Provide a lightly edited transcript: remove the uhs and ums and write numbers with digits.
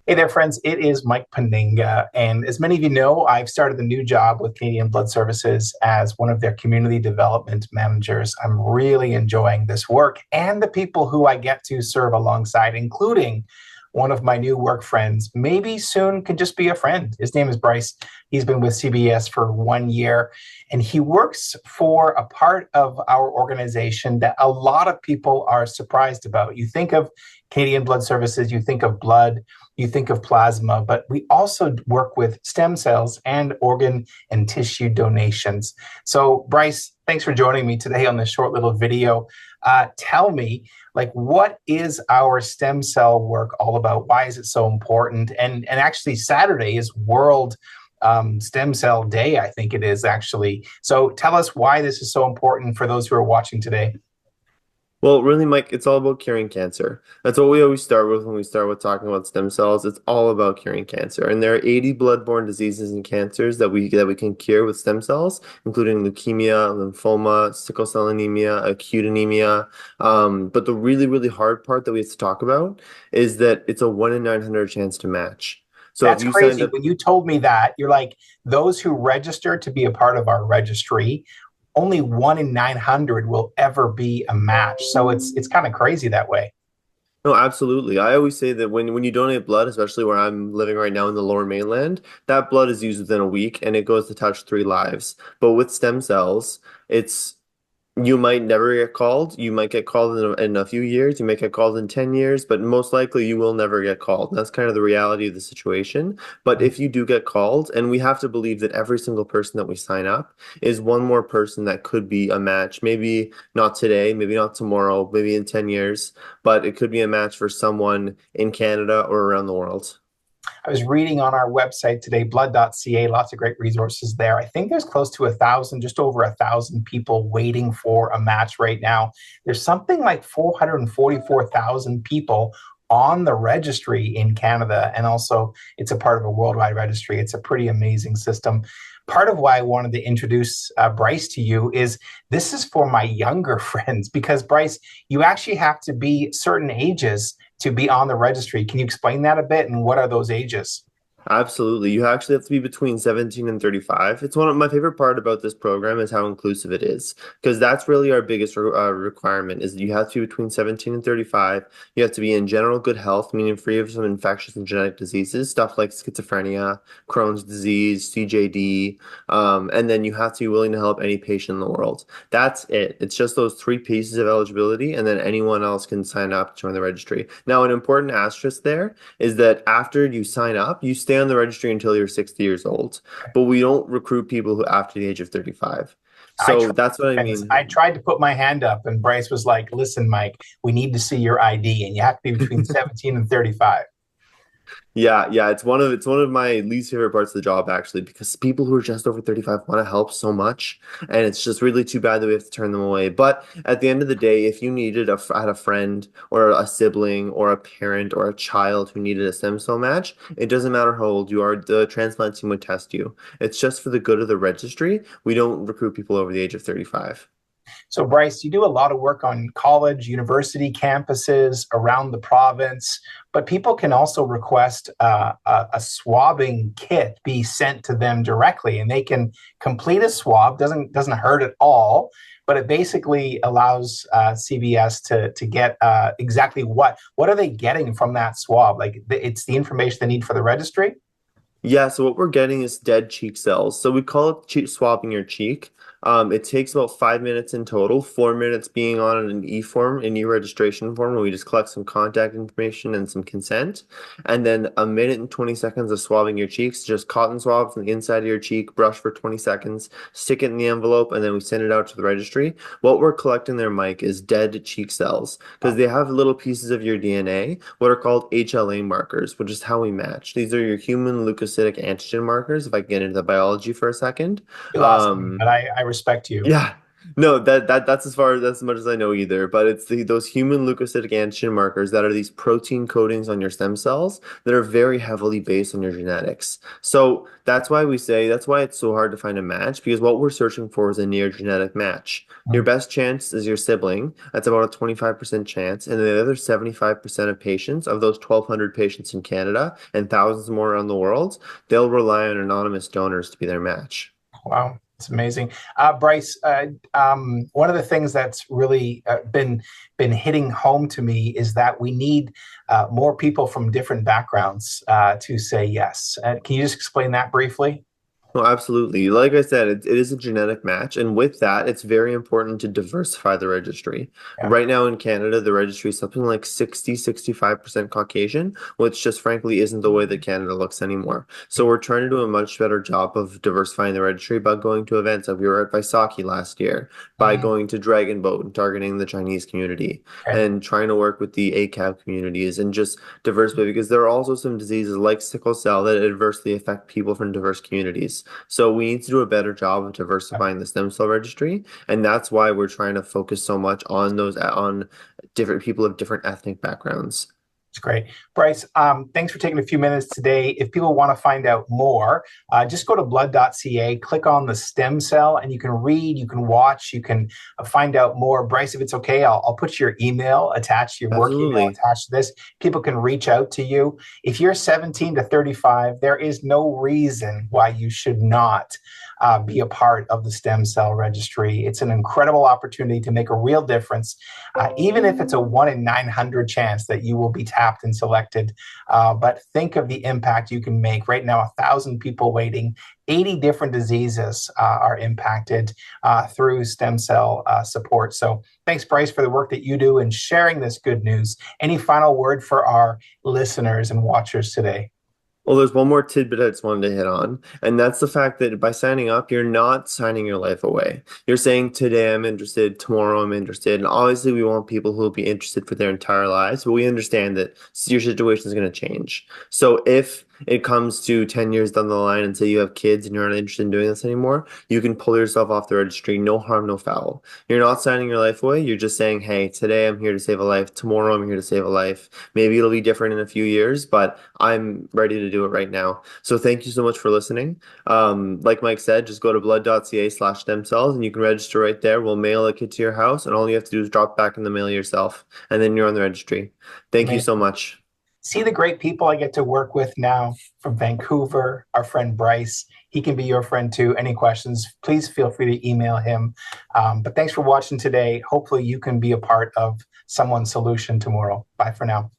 Hey there, friends. It is Mike Paninga. And as many of you know, I've started a new job with Canadian Blood Services as one of their community development managers. I'm really enjoying this work and the people who I get to serve alongside, including one of my new work friends, maybe soon could just be a friend. His name is Bryce. He's been with CBS for 1 year, and he works for a part of our organization that a lot of people are surprised about. You think of Canadian Blood Services, you think of blood, you think of plasma, but we also work with stem cells and organ and tissue donations. So, Bryce, thanks for joining me today on this short little video. Tell me, like, what is our stem cell work all about? Why is it so important? And actually, Saturday is World Stem Cell Day, I think it is actually. So, tell us why this is so important for those who are watching today. Well, really, Mike, it's all about curing cancer. That's what we always start with when we start with talking about stem cells. It's all about curing cancer. And there are 80 blood-borne diseases and cancers that we can cure with stem cells, including leukemia, lymphoma, sickle cell anemia, acute anemia. But the really, really hard part that we have to talk about is that it's a 1 in 900 chance to match. So if That's you signed crazy. up When you told me that, you're like, those who register to be a part of our registry, only 1 in 900 will ever be a match. So it's kind of crazy that way. No, absolutely. I always say that when you donate blood, especially where I'm living right now in the Lower Mainland, that blood is used within a week and it goes to touch 3 lives. But with stem cells, it's you might never get called. You might get called in a few years. You might get called in 10 years, but most likely you will never get called. And that's kind of the reality of the situation. But if you do get called, and we have to believe that every single person that we sign up is one more person that could be a match. Maybe not today, maybe not tomorrow, maybe in 10 years, but it could be a match for someone in Canada or around the world. I was reading on our website today, blood.ca, lots of great resources there. I think there's close to 1,000, just over 1,000 people waiting for a match right now. There's something like 444,000 people on the registry in Canada. And also, it's a part of a worldwide registry. It's a pretty amazing system. Part of why I wanted to introduce Bryce to you is this is for my younger friends because, Bryce, you actually have to be certain ages to be on the registry. Can you explain that a bit? And what are those ages? Absolutely. You actually have to be between 17 and 35. It's one of my favorite part about this program is how inclusive it is, because that's really our biggest requirement is that you have to be between 17 and 35. You have to be in general good health, meaning free of some infectious and genetic diseases, stuff like schizophrenia, Crohn's disease, CJD, and then you have to be willing to help any patient in the world. That's it. It's just those three pieces of eligibility, and then anyone else can sign up to join the registry. Now, an important asterisk there is that after you sign up, you stay on the registry until you're 60 years old. But we don't recruit people who after the age of 35. I So tried, that's what I friends. mean. I tried to put my hand up, and Bryce was like, "Listen, Mike, we need to see your ID, and you have to be between 17 and 35." Yeah, it's one of my least favorite parts of the job actually, because people who are just over 35 want to help so much, and it's just really too bad that we have to turn them away. But at the end of the day, if you had a friend or a sibling or a parent or a child who needed a stem cell match, it doesn't matter how old you are, the transplant team would test you. It's just for the good of the registry. We don't recruit people over the age of 35. So, Bryce, you do a lot of work on college, university campuses around the province, but people can also request a swabbing kit be sent to them directly, and they can complete a swab. Doesn't hurt at all, but it basically allows CBS to get exactly what are they getting from that swab? Like it's the information they need for the registry. Yeah, so what we're getting is dead cheek cells. So we call it cheek swabbing your cheek. It takes about 5 minutes in total, 4 minutes being on an e-form, an e-registration form, where we just collect some contact information and some consent. And then a minute and 20 seconds of swabbing your cheeks, just cotton swab from the inside of your cheek, brush for 20 seconds, stick it in the envelope, and then we send it out to the registry. What we're collecting there, Mike, is dead cheek cells because they have little pieces of your DNA, what are called HLA markers, which is how we match. These are your human leukocytic antigen markers, if I can get into the biology for a second. You lost me, Um, but I respect you. yeah. No, that's as much as I know either. But it's those human leukocytic antigen markers that are these protein coatings on your stem cells that are very heavily based on your genetics. So that's why it's so hard to find a match because what we're searching for is a near genetic match. Your Mm. best chance is your sibling. That's about a 25% chance. And the other 75% of patients, of those 1,200 patients in Canada and thousands more around the world, they'll rely on anonymous donors to be their match. Wow, it's amazing. Bryce, one of the things that's really been hitting home to me is that we need more people from different backgrounds to say yes. Can you just explain that briefly? Oh, absolutely. Like I said, it is a genetic match. And with that, it's very important to diversify the registry. Yeah. Right now in Canada, the registry is something like 65% Caucasian, which just frankly isn't the way that Canada looks anymore. So we're trying to do a much better job of diversifying the registry by going to events like we were at Vaisakhi last year, by Mhm. going to Dragon Boat and targeting the Chinese community, Okay. and trying to work with the ACAB communities and just diversify because there are also some diseases like sickle cell that adversely affect people from diverse communities. So we need to do a better job of diversifying the stem cell registry, and that's why we're trying to focus so much on those on different people of different ethnic backgrounds. It's great. Bryce, thanks for taking a few minutes today. If people want to find out more, just go to blood.ca, click on the stem cell, and you can read, you can watch, you can find out more. Bryce, if it's okay, I'll put your email attached, your work email Absolutely. attached to this. People can reach out to you. If you're 17 to 35, there is no reason why you should not be a part of the stem cell registry. It's an incredible opportunity to make a real difference, even if it's a 1 in 900 chance that you will be tapped and selected. But think of the impact you can make. Right now, 1,000 people waiting, 80 different diseases are impacted through stem cell support. So thanks, Bryce, for the work that you do and sharing this good news. Any final word for our listeners and watchers today? Well, there's one more tidbit I just wanted to hit on, and that's the fact that by signing up, you're not signing your life away. You're saying, today I'm interested, tomorrow I'm interested. And obviously, we want people who will be interested for their entire lives, but we understand that your situation is going to change. So if it comes to 10 years down the line and say you have kids and you're not interested in doing this anymore, you can pull yourself off the registry. No harm, no foul. You're not signing your life away. You're just saying, hey, today I'm here to save a life. Tomorrow I'm here to save a life. Maybe it'll be different in a few years, but I'm ready to do it right now. So thank you so much for listening. Like Mike said, just go to blood.ca/stem cells and you can register right there. We'll mail a kit to your house, and all you have to do is drop back in the mail yourself, and then you're on the registry. Thank you so Amazing. much. See the great people I get to work with now from Vancouver, our friend Bryce. He can be your friend too. Any questions, please feel free to email him. But thanks for watching today. Hopefully, you can be a part of someone's solution tomorrow. Bye for now.